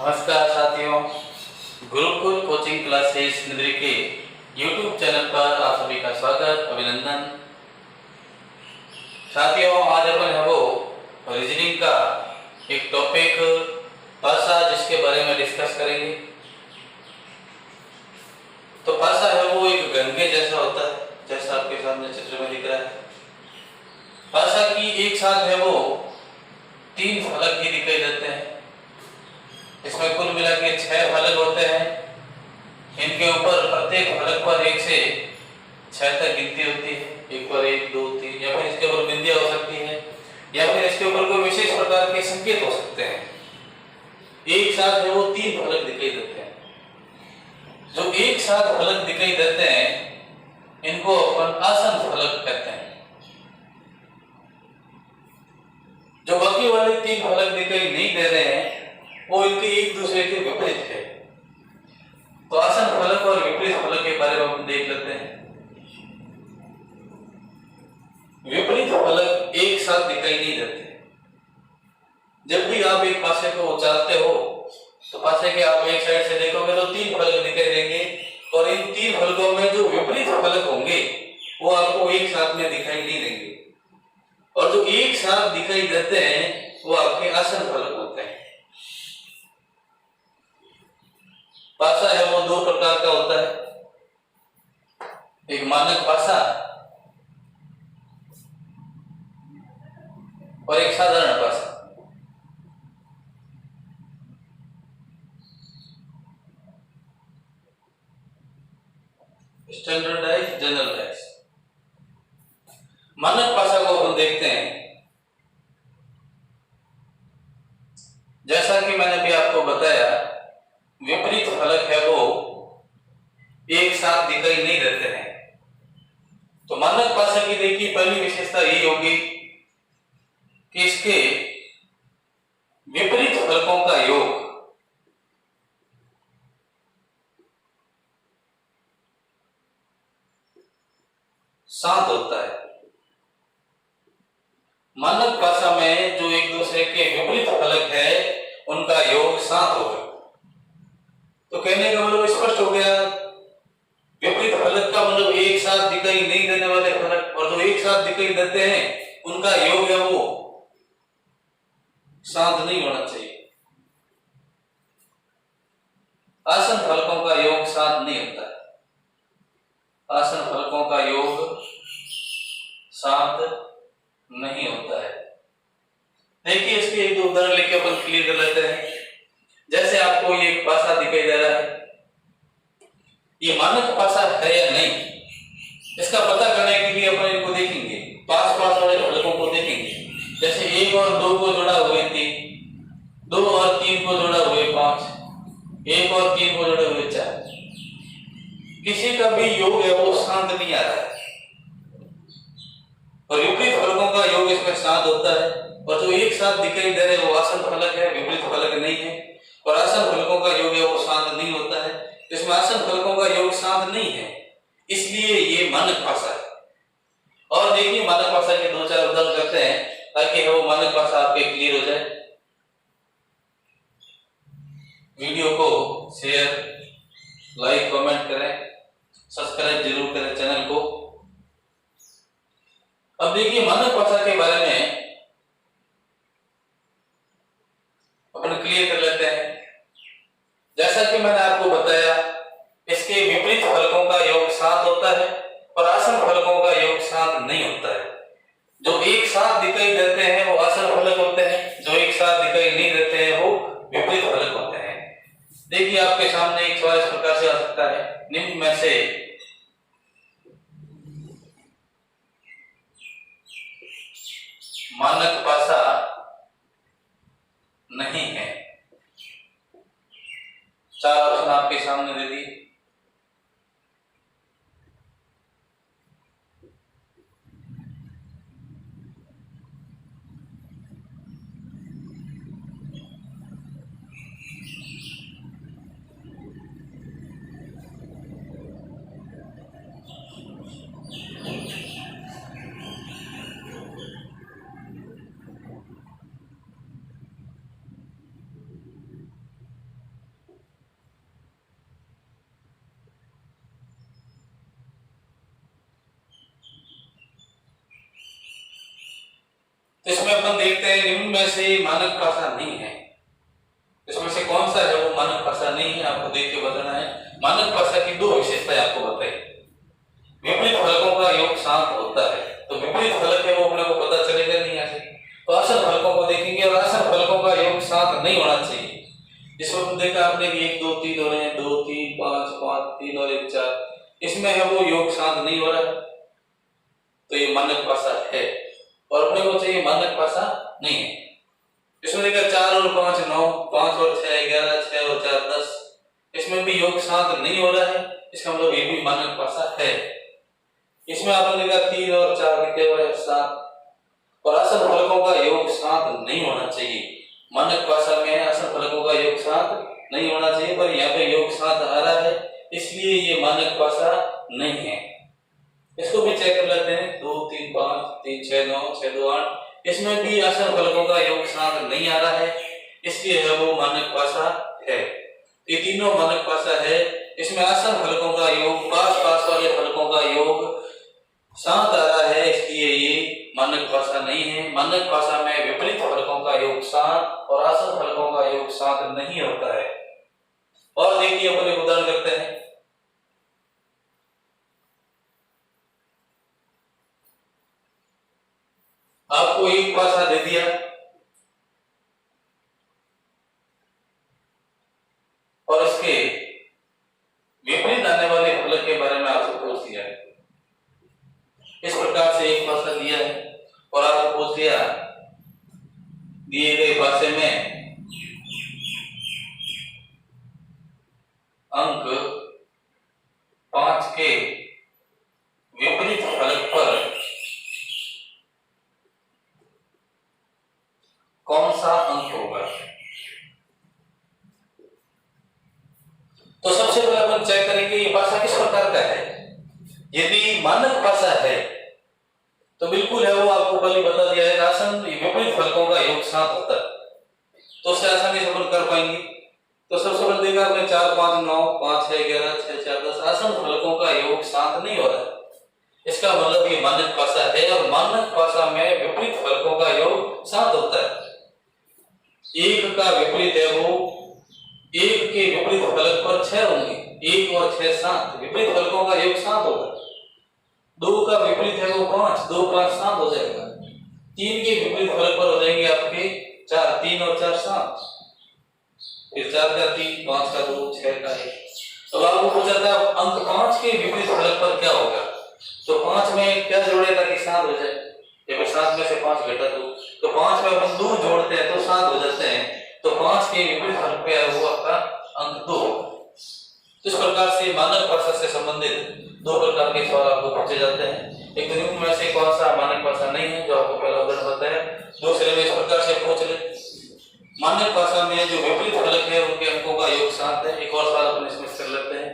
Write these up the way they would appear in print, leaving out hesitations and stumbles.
नमस्कार साथियों, Gurukul coaching classes निधि के YouTube चैनल पर आप सभी का स्वागत अभिनंदन। साथियों, आज अपन है वो रीजनिंग का एक टॉपिक भाषा जिसके बारे में डिस्कस करेंगे। तो भाषा है वो एक गंगे जैसा होता है, जैसा आपके सामने चित्र में दिख रहा है। भाषा की एक साथ है वो 3 फलक ही दिखाई देते हैं। इसमें कुल मिला के 6 फलक होते हैं। इनके ऊपर प्रत्येक फलक पर 1 से 6 तक गिनती होती है। एक पर 1, 2, 3 या फिर इसके ऊपर बिंदियां हो सकती है या फिर इसके ऊपर कोई विशेष प्रकार के संकेत हो सकते हैं। एक साथ है वो 3 फलक दिखाई देते हैं। जो एक साथ फलक दिखाई देते हैं इनको अपन आसन फलक कहते हैं। जो बाकी वाले 3 फलक दिखाई नहीं दे रहे हैं वो इनके एक दूसरे के विपरीत है। तो आसन फलक और विपरीत फलक के बारे में हम देख लेते हैं। विपरीत फलक एक साथ दिखाई नहीं देते। जब भी आप एक पासे को उचालते हो तो पासे के आप एक साइड से देखोगे तो 3 फलक दिखाई देंगे और इन 3 फलकों में जो विपरीत फलक होंगे वो आपको एक साथ में दिखाई नहीं देंगे और जो एक साथ दिखाई देते हैं वो आपके आसन फलक होते हैं। भाषा है वो 2 प्रकार का होता है, एक मानक भाषा और एक साधारण भाषा। Standardize, generalize. मानक भाषा को हम देखते हैं। जैसा कि मैंने भी आपको बताया, विपरीत फलक है वो एक साथ दिखाई नहीं देते हैं। तो मानक भाषा की देखिए पहली विशेषता यही होगी कि इसके विपरीत फलकों का योग साथ होता है। मानक भाषा में जो एक दूसरे के विपरीत फलक है उनका योग साथ होगा। तो कहने का मतलब स्पष्ट हो गया, विपरीत फलक का मतलब एक साथ दिखाई नहीं देने वाले फलक और जो एक साथ दिखाई देते हैं उनका योग है वो साथ नहीं होना चाहिए। आसन फलकों का योग साथ नहीं होता है। आसन फलकों का योग साथ नहीं होता है। देखिए इसके एक 2 उदाहरण लेके अपन क्लियर कर लेते हैं। जैसे आपको ये भाषा दिखाई दे रहा है, ये मानक भाषा है या नहीं, इसका पता करने के लिए अपन इनको देखेंगे, पास वाले फलकों को देखेंगे। जैसे 1 और 2 को जोड़ा हुए 3, 2 और 3 को जोड़ा हुए 5, 1 और 3 को जोड़े हुए 4। किसी का भी योग है वो साथ नहीं आ रहा है और विपरीत फलकों का योग इसमें साथ होता है। और जो एक साथ दिखाई दे रहे वो आसन फलक है, विपरीत फलक नहीं है। और आसन फलकों का योग है वो साथ नहीं होता है। इसमें आसन फलकों का योग साथ नहीं है, इसलिए ये मानक भाषा है। और देखिए मानक भाषा के 2-4 उदाहरण करते हैं ताकि वो मानक भाषा आपके क्लियर हो जाए। वीडियो को शेयर, लाइक, कमेंट करें, सब्सक्राइब जरूर करें चैनल को। अब देखिए मानक भाषा के बारे में अपन क्लियर कर लेते हैं। जैसा कि मैंने आपको बताया, इसके विपरीत फलकों का योग साथ होता है और आसन फलकों का योग साथ नहीं होता है। जो एक साथ दिखाई देते हैं वो आसन फलक होते हैं, जो एक साथ दिखाई नहीं देते हैं वो विपरीत फलक होते हैं। देखिए आपके सामने एक सवाल इस प्रकार से आ सकता है, निम्न में से मानक भाषा नहीं है। 4 ऑप्शन आपके सामने दे दिए। तो इसमें अपन देखते हैं निम्न में से मानक भाषा नहीं है। इसमें से कौन सा है वो मानक भाषा नहीं है, आपको देख के बताना है। मानक भाषा की दो विशेषताएं आपको बताई। विपरीत फलकों का योग शांत होता है, तो विपरीत फलक है वो अपने को पता चलेगा नहीं ऐसे। तो आसन फलकों को देखेंगे और आसन फलकों का योग शांत नहीं होना चाहिए। इसमें देखा आपने कि 1 2 3 हो रहे हैं, 2 3 5 5 3 और 1 4, इसमें है वो योग शांत नहीं हो रहा है, तो ये मानक भाषा है और अपने को चाहिए मानक भाषा नहीं है। इसमें देखा 4 और 5 9, 5 और 6 11, 6 और 4 10, इसमें भी योग शांत नहीं हो रहा है, इसका मतलब ये भी मानक भाषा है। इसमें आपने देखा 3 और 4 लिखे हुए 7, और आसन फलकों का योग शांत नहीं होना चाहिए। मानक भाषा में आसन फलकों का योग शांत नहीं होना चाहिए, पर यहाँ पे योग शांत आ रहा है, इसलिए ये मानक भाषा नहीं है। इसको भी चेक कर लेते हैं। 2 3 5 3 6 9 6 2 8, इसमें भी आसन फलकों का योग शांत नहीं आ रहा है, इसलिए है वो मानक भाषा है। ये तीनों मानक भाषा है। इसमें आसन फलकों का योग, पास पास वाले फलकों का योग शांत आ रहा है, इसलिए ये मानक भाषा नहीं है। मानक भाषा में विपरीत फलकों का योग शांत और आसन फलकों का योग शांत नहीं होता है। और देखिए अपन एक उदाहरण करते हैं। आपको एक भाषा दे दिया और इसके विपरीत आने वाले फलक के बारे में आपसे पूछ दिया। इस प्रकार से एक भाषा दिया है और आपको पूछ दिया दिए गए भाषा में अंक 5 के विपरीत फलक पर कौन सा अंक होगा। तो सबसे पहले अपन चेक करेंगे ये भाषा किस प्रकार का है। यदि मानक भाषा है तो बिल्कुल है वो आपको पहले बता दिया है, आसन विपरीत फलकों का योग शांत होता है, तो उससे आसानी से अपन कर पाएंगे। तो सबसे पहले देखा आपने 4 5 9 5 6 11 6 4 10, आसन फलकों का योग शांत नहीं हो रहा है, इसका मतलब ये मानक भाषा है। और मानक भाषा में विपरीत फलकों का योग शांत होता है। एक का विपरीत है वो, एक के विपरीत फलक पर 6 होंगे, 1 और 6 7, विपरीत फलकों का योग शांत होगा। 2 का विपरीत है वो 5, 2 5 7 हो जाएगा। 3 के विपरीत फलक पर हो जाएंगे आपके 4, 3 और 4 7, फिर 4 का 3, 5 का 2, 6 का 1। तो आपको पूछा था अंक 5 के विपरीत फलक पर क्या होगा, तो 5 में क्या जोड़े ताकि 7 हो जाए। जब 7 में से 5 घटा दो, तो 5 में अपन 2 जोड़ते हैं तो 7 हो जाते हैं, तो 5 के विपरीत फलक पे वो आपका अंक 2 होगा। इस प्रकार से मानक भाषा से संबंधित 2 प्रकार के सवाल आपको पूछे जाते हैं। एक तो निम्न में से कौन सा मानक भाषा नहीं है, जो आपको पहला उदाहरण बताया। दूसरे में इस प्रकार से पूछ ले मानक भाषा में जो विपरीत फलक है उनके अंकों का योग शांत है। एक और सवाल अपन इसमें कर लेते हैं।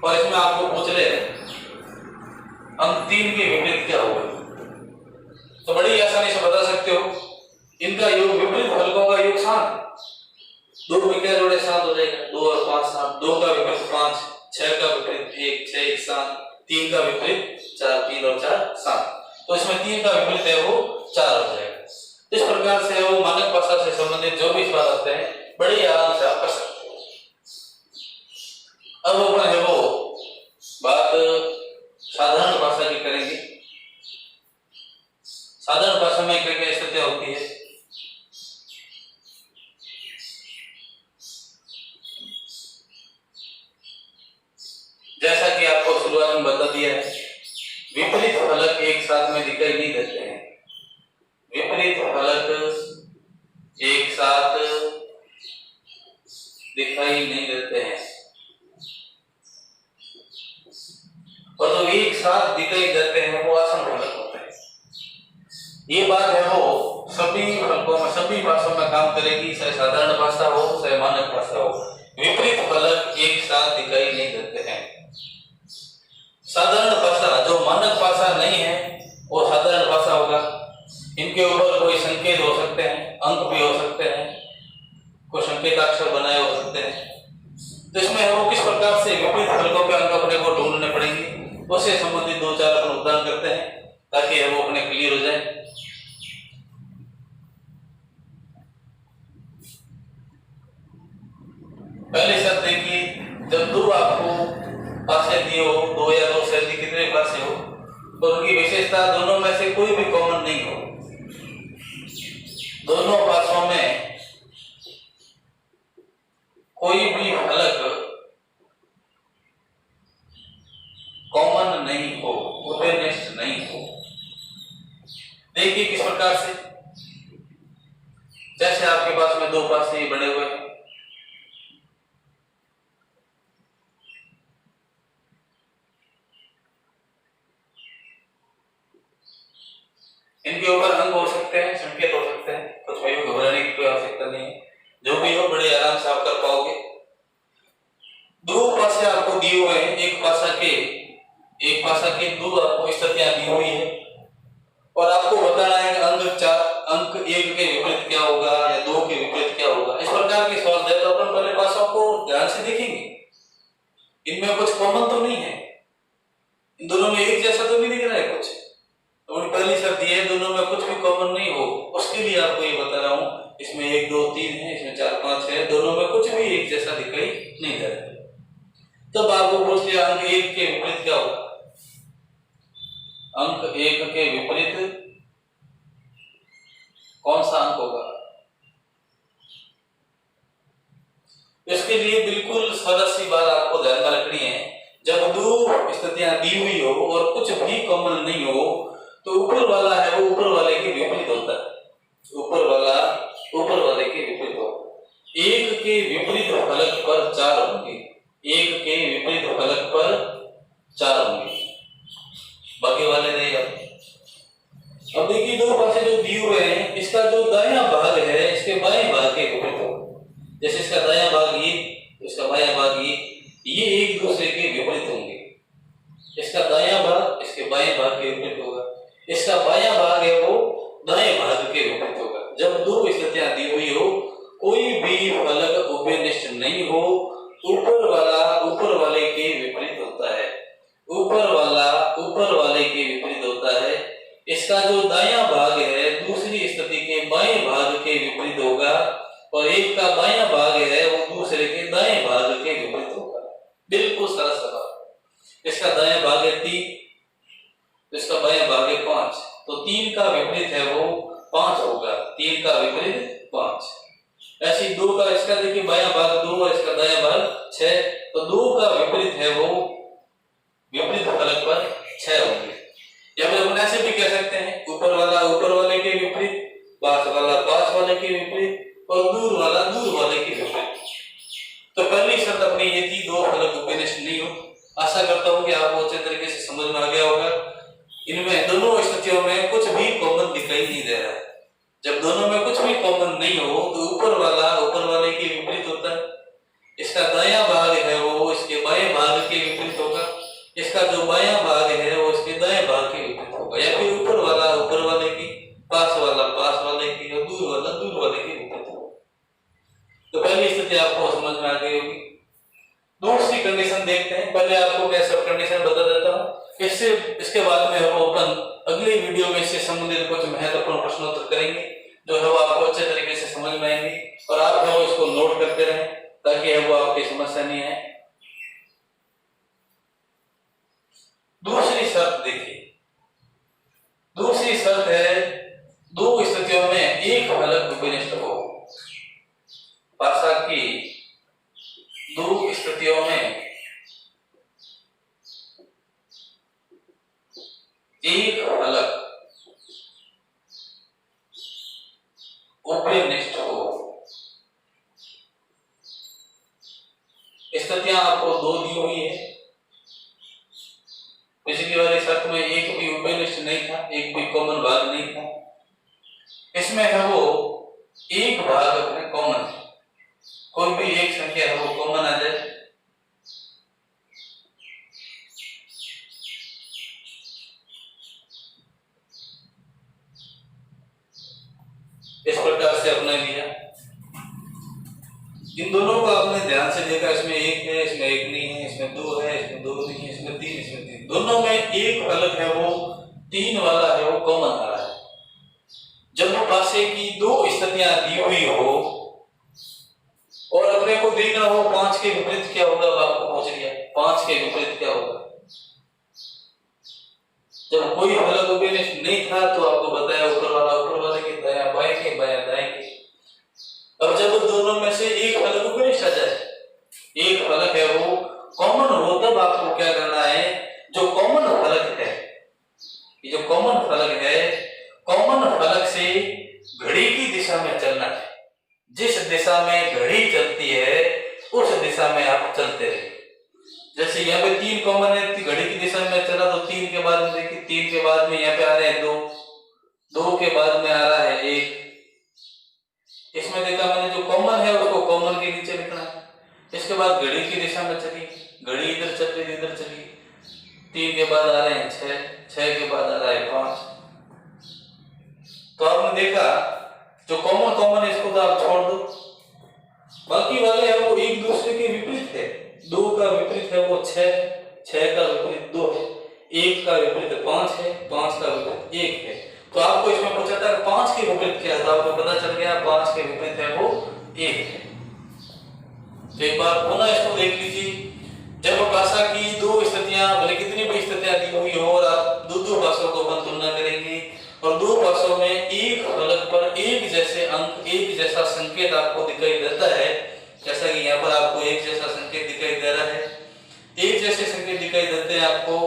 और इसमें आपको पूछ ले अंक 3 के विपरीत क्या होगा, तो बड़ी आसानी से बता सकते हो। इनका योग विपरीत फलकों का योग शांत, 2 में क्या जोड़े 7 हो जाएगा, 2 और 5 7, 2 का विपरीत 5, 6 का विपरीत 1 6 1 7, 3 का विपरीत 4 3 और 4 7, तो इसमें 3 का विपरीत है वो 4 हो जाएगा। इस प्रकार से वो मानक भाषा से संबंधित जो भी सवाल आते हैं बड़ी आराम से आप कर सकते हो। अब अपन है वो बात साधारण भाषा की करेंगे। साधारण भाषा में क्या क्या स्थितियां होती है। जैसा कि आपको शुरुआत में बता दिया है, विपरीत फलक एक साथ में दिखाई नहीं देते हैं। विपरीत फलक एक साथ दिखाई नहीं देते हैं, और जो एक साथ दिखाई देते हैं वो आसन फलक होते हैं। ये बात है वो सभी फलकों में, सभी भाषाओं में काम करेगी, चाहे साधारण भाषा हो चाहे मानक भाषा हो। विपरीत फलक एक साथ दिखाई नहीं देते हैं। साधारण भाषा जो मानक भाषा नहीं है वो साधारण भाषा होगा। इनके ऊपर कोई संकेत हो सकते हैं, अंक भी हो सकते हैं, कोई संकेताक्षर बनाए हो सकते हैं। तो इसमें वो किस प्रकार से विपरीत फलकों के अंक अपने को ढूंढ उससे संबंधित दो चार अपन उदाहरण करते हैं ताकि वो अपने क्लियर हो जाए। पहले शर्त देखिए, जब दो आपको पासे दिए हो, दो या दो से अधिक कितने पासे हो, तो उनकी विशेषता दोनों में से कोई भी कॉमन नहीं हो। दोनों पासों में कोई भी फलक कॉमन नहीं हो, उभयनिष्ठ नहीं हो। देखिए किस प्रकार से, जैसे आपके पास में दो पासे बने हुए हैं, इनके ऊपर अंक हो सकते हैं, संकेत हो सकते हैं, कुछ भी हो, घबराने की कोई आवश्यकता नहीं है। जो भी हो बड़े आराम से आप कर पाओगे। दो पासे आपको दिए हुए हैं, एक पासा के दो आपको स्थितियां दी हुई है और आपको बताना है अंक एक के विपरीत क्या होगा या दो के विपरीत क्या होगा। इस प्रकार के सवाल दे तो अपन पहले पासों को ध्यान से देखेंगे, इनमें कुछ कॉमन तो नहीं है, इन दोनों में एक जैसा तो नहीं दिख रहा है कुछ। तो पहली शर्त ये है, दोनों में कुछ भी कॉमन नहीं हो, उसके लिए आपको ये बता रहा हूं। इसमें 1 2 3 है, इसमें 4 5 है, दोनों में कुछ भी एक जैसा दिखाई नहीं दे रहा है। तब आपको पूछ लिया अंक एक के विपरीत क्या होगा। अंक एक के विपरीत कौन सा अंक होगा? इसके लिए बिल्कुल सरल सी बात आपको ध्यान में रखनी है। जब दो स्थितियां दी हुई हो और कुछ भी कॉमन नहीं हो, तो ऊपर वाला है वो ऊपर वाले के विपरीत होता है। ऊपर वाला ऊपर वाले के विपरीत होता है। एक के विपरीत फलक पर 4 होंगे, एक के विपरीत फलक पर 4 होंगे, बाकी वाले नहीं आते। अब देखिए दो पासे जो दिए हुए हैं, इसका जो दायां भाग है इसके बाएं भाग के विपरीत होगा। जैसे इसका दायां भाग ये, इसका बायां भाग ये एक दूसरे के विपरीत होंगे। इसका दायां भाग इसके बाएं भाग के विपरीत होगा, इसका बायां भाग है वो दाएं भाग के विपरीत होगा। जब दो स्थितियां दी हुई हो, कोई भी फलक उभयनिष्ठ नहीं हो, ऊपर वाला ऊपर वाले के विपरीत होता है, ऊपर वाला ऊपर वाले के विपरीत होता है। इसका जो दायां भाग है दूसरी स्थिति के बाएं भाग के विपरीत होगा और एक का बायां भाग है वो दूसरे के दाएं भाग के विपरीत होगा। बिल्कुल सरल सवाल। इसका दायां भाग है 3, इसका बायां भाग है 5, तो 3 का विपरीत है वो 5 होगा, 3 का विपरीत 5। ऐसी 2 का, इसका देखिए बायां भाग 2 और इसका दायां भाग 6, तो 2 का विपरीत है वो विपरीत फलक पर 6 होंगे। या फिर अपन ऐसे भी कह सकते हैं, ऊपर वाला ऊपर वाले के विपरीत, पास वाला पास वाले के विपरीत और दूर वाला दूर वाले के विपरीत। तो पहली शर्त अपनी ये थी, दो फलक उभयनिष्ठ नहीं हो। आशा करता हूं कि आपको अच्छे तरीके से समझ में आ गया होगा। इनमें दोनों स्थितियों में कुछ भी कॉमन दिखाई नहीं दे रहा है। जब दोनों में कुछ भी कॉमन नहीं हो तो ऊपर वाला ऊपर वाले के विपरीत होता है, इसका दायां भाग है वो इसके बाएं भाग के विपरीत होगा, इसका जो बायां भाग है वो इसके दाएं भाग के विपरीत होगा, या फिर ऊपर वाला ऊपर वाले की, पास वाला पास वाले की और दूर वाला दूर वाले के विपरीत होगा। तो पहली स्थिति आपको समझ में आ गई होगी। दूसरी कंडीशन देखते हैं। पहले आपको मैं सब कंडीशन बता देता हूं, इसके बाद में हम अपन अगली वीडियो में इससे संबंधित कुछ महत्वपूर्ण प्रश्नोत्तर करेंगे जो है वो आपको अच्छे तरीके से समझ में आएंगे और आप है वो इसको नोट करते रहें ताकि है वो आपकी समस्या नहीं है। दूसरी शर्त देखिए, दूसरी शर्त है दो स्थितियों में एक फलक उभयनिष्ठ हो। पासा की दो स्थितियों में एक फलक उभयनिष्ठ हो। स्थितियां आपको 2 दी हुई है। पिछली वाली शर्त में एक भी उभयनिष्ठ नहीं था, एक भी कॉमन भाग नहीं था। इसमें है वो एक भाग अपने कॉमन है, कोई भी एक संख्या है वो कॉमन आ जाए। इस प्रकार से अपने लिया, इन दोनों को आपने आपने ध्यान से देखा, इसमें एक है, इसमें एक नहीं है, इसमें दो है, इसमें दो नहीं है, इसमें तीन, इसमें तीन, दोनों में एक फलक है वो तीन वाला है, वो कॉमन आ रहा है। जब पासे की दो स्थितियां दी हुई हो और अपने को देखना हो पांच के विपरीत क्या होगा, आपको पूछ लिया पांच के विपरीत क्या होगा। जब कोई फलक उपनिष्ठ नहीं था तो आपको बताया ऊपर वाले के दायां बाएं के, बायां दाएं के। अब जब दोनों में से एक फलक उपनिष्ठ आ जाए, एक फलक है वो कॉमन हो, तब आपको क्या करना है, जो कॉमन फलक है, ये जो कॉमन फलक है, कॉमन फलक से घड़ी की दिशा में चलना है। जिस दिशा में घड़ी चलती है उस दिशा में आप चलते रहिए। जैसे यहाँ पे तीन कॉमन है, घड़ी की दिशा में चला तो तीन के बाद में देखिए, तीन के बाद में यहाँ पे आ रहे हैं दो, दो के बाद में आ रहा है एक। इसमें देखा मैंने जो कॉमन है उसको कॉमन के नीचे लिखना है। इसके बाद घड़ी की दिशा में चली, घड़ी इधर चल रही इधर चली, तीन के बाद आ रहे हैं छह, छह के बाद आ रहा है पांच। तो आपने देखा जो कॉमन है इसको तो आप छोड़ दो, बाकी वाले है वो एक दूसरे के विपरीत है। दो का विपरीत है वो छह, छह का विपरीत दो है, एक का विपरीत पांच है, पांच का विपरीत एक है। तो आपको इसमें पूछा था पांच के विपरीत क्या है, तो आपको पता चल गया पांच के विपरीत है वो एक है। तो एक बार पुनः इसको देख लीजिए। जब भाषा की दो स्थितियां, भले कितनी भी स्थितियां दी हुई हो, और आप दो भाषाओं को अपन तुलना करेंगे और दो भाषाओं में एक फलक पर एक जैसे अंक, एक जैसा संकेत आपको दिखाई देता है, जैसा कि यहाँ पर आपको एक जैसा संकेत दिखाई दे रहा है, एक जैसे संकेत दिखाई देते हैं आपको,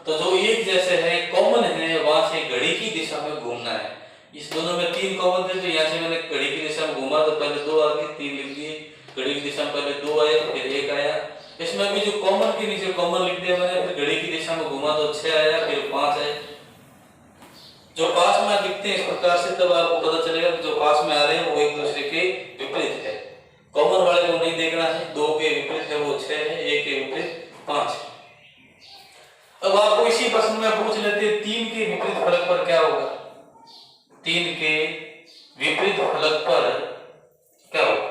तो जो एक जैसे है कॉमन है वहां से घड़ी की दिशा में घूमना है। इस दोनों में तीन कॉमन थे, तो यहाँ से मैंने घड़ी की दिशा में घूमा तो पहले दो आ गए, तीन लिख दिए, घड़ी की दिशा में पहले दो आया फिर एक आया। इसमें भी जो कॉमन के नीचे कॉमन लिख दिया मैंने, फिर घड़ी की दिशा में घूमा तो छह आया, फिर पांच आया। जो पास में लिखते हैं इस प्रकार से, तब आपको पता चलेगा कि जो पास में आ रहे हैं वो एक दूसरे के विपरीत है। कॉमन वाले को नहीं देखना है, दो के विपरीत है वो छह है, एक के विपरीत पांच है। अब आपको इसी प्रश्न में पूछ लेते हैं तीन के विपरीत फलक पर क्या होगा। तीन के विपरीत फलक पर क्या होगा,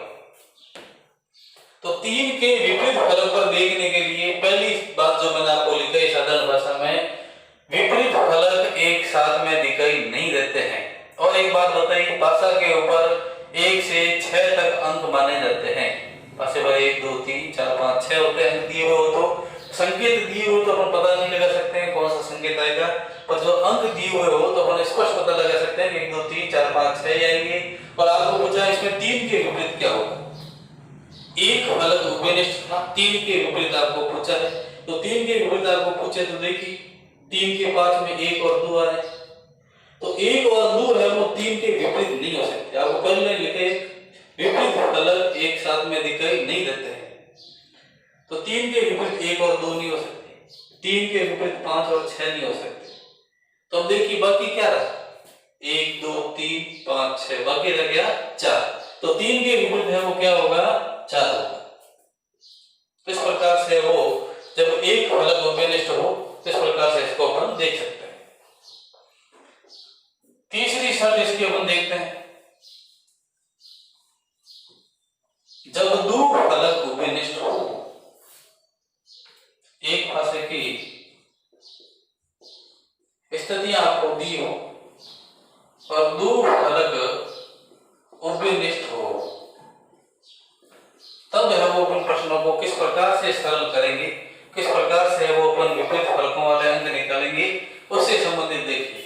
तो तीन के विपरीत फलक पर देखने के लिए पहली बात जो मैंने आपको लिखा है साधारण भाषा में, विपरीत फलक एक साथ में दिखाई नहीं देते हैं। और एक बात बताइए, भाषा के ऊपर 1 से 6 तक अंक माने जाते हैं। भाषा पर 1 2 3 4 5 6 होते हैं, अंक दिए हुए हो तो, संकेत दिए हो तो अपन पता नहीं लगा सकते हैं कौन सा संकेत आएगा, पर जो अंक दिए हुए हो तो अपन स्पष्ट पता लगा सकते हैं कि 1 2 3 4 5 6 आएंगे। और आपको पूछा इसमें तीन के विपरीत क्या होगा, एक फलक उपनिष्ठ था, तीन के विपरीत आपको पूछा है, तो तीन के विपरीत आपको पूछे तो देखिए तीन के पास में एक और दो आ रहे, तो एक और दो है वो तीन के विपरीत नहीं हो सकते। आपको पहले लिखे विपरीत फलक एक साथ में दिखाई नहीं देते हैं, तो तीन के विपरीत एक और दो नहीं हो सकते, तीन के विपरीत 5 और 6 नहीं हो सकते। तो अब देखिए बाकी क्या रहा, 1 2 3 5 6, बाकी रह गया 4, तो तीन के विपरीत है वो क्या होगा, 4 होगा। तो इस प्रकार से वो जब एक फलक उपनिष्ठ हो तो इस प्रकार से इसको अपन देख सकते हैं। तीसरी शर्त इसकी अपन देखते हैं, जब दो फलक उपनिष्ठ हो, एक भाषा की स्थितियां आपको दी हो और दो फलक उपनिष्ठ हो, तब है वो अपन प्रश्नों को किस प्रकार से सरल करेंगे, किस प्रकार से वो अपन विपरीत फलकों वाले अंक निकालेंगे, उससे संबंधित देखिए।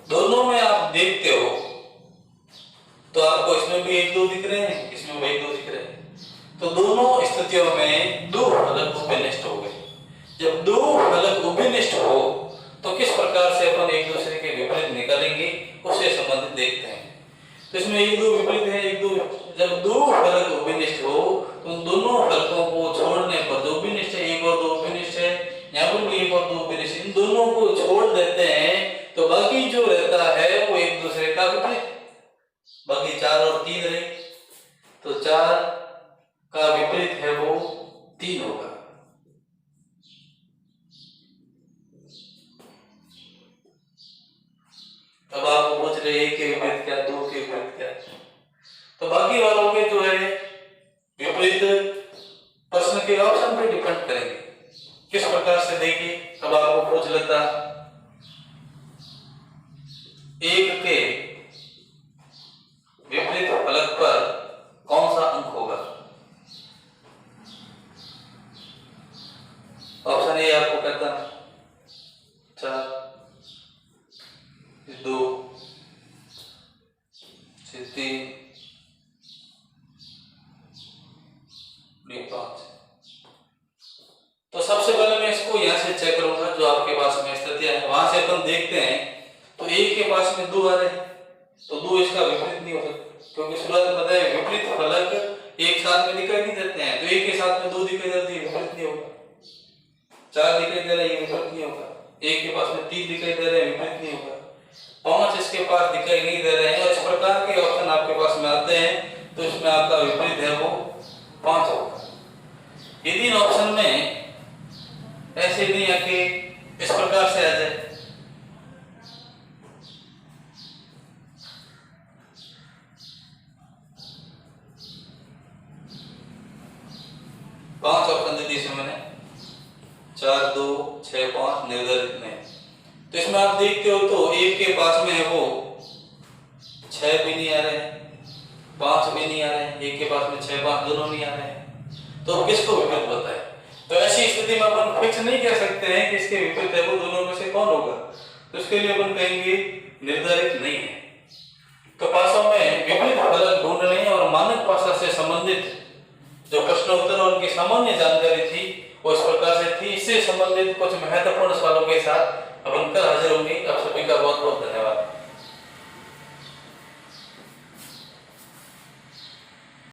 दोनों में आप देखते हो तो आपको इसमें भी 1 2 दिख रहे हैं, इसमें भी 1 2 दिख रहे हैं, तो दोनों स्थितियों में दो फलक उपनिष्ठ हो गए। जब दो फलक उपनिष्ठ हो तो किस प्रकार से अपन एक दूसरे के विपरीत निकालेंगे उससे संबंधित देखते हैं। तो इसमें 1 2 विपरीत है, 1 2, जब दो फलक उपनिष्ठ हो तो दोनों फलकों को छोड़ने पर जो उपनिष्ठ है 1 और 2 उपनिष्ठ है, यहाँ पर भी 1 और 2 विपरीत प्रश्न के ऑप्शन पे डिपेंड करेंगे। किस प्रकार से देखिए, अब आपको पूछ लेता 1 के विपरीत फलक पर कौन सा अंक होगा। ऑप्शन ए आपको कहता 4, 2, 3, 5। तो सबसे पहले मैं इसको यहां से चेक करूंगा, जो आपके पास में स्थितियां है वहां से अपन देखते हैं। तो एक के पास में 2 आ रहे हैं, तो 2 इसका विपरीत नहीं हो सकता, क्योंकि शुरुआत में बताया विपरीत फलक एक साथ में दिखाई नहीं देते हैं। तो एक के साथ में 2 दिखाई देते हैं, विपरीत नहीं होगा। 4 दिखाई दे रहे हैं, विपरीत नहीं होगा। एक के पास में 3 दिखाई दे रहे हैं, विपरीत नहीं होगा। 5 इसके पास दिखाई नहीं दे रहे हैं, और इस प्रकार के ऑप्शन आपके पास में आते हैं, तो इसमें आपका विपरीत है वो 5 होगा। यदि इन ऑप्शन में ऐसे नहीं है कि इस प्रकार से आ जाए, पांच ऑप्शन दे दिए इसमें मैंने, 4, 2, 6, 5 निर्धारित में। तो इसमें आप देखते हो तो एक के पास में है वो 6 भी नहीं आ रहे हैं, 5 भी नहीं आ रहे हैं, एक के पास में 6, 5 दोनों नहीं आ रहे हैं। तो किसको विपरीत बताए? तो ऐसी स्थिति में अपन फिक्स नहीं कह सकते हैं कि इसके विपरीत है वो दोनों में से कौन होगा। तो इसके लिए अपन कहेंगे निर्धारित नहीं है। तो पासों में विपरीत फलक ढूंढने और मानक भाषा से संबंधित जो प्रश्न उत्तर और उनकी सामान्य जानकारी थी वो इस प्रकार से थी। इससे संबंधित कुछ महत्वपूर्ण सवालों के साथ अपन कल हाजिर होंगे। आप सभी का बहुत बहुत धन्यवाद।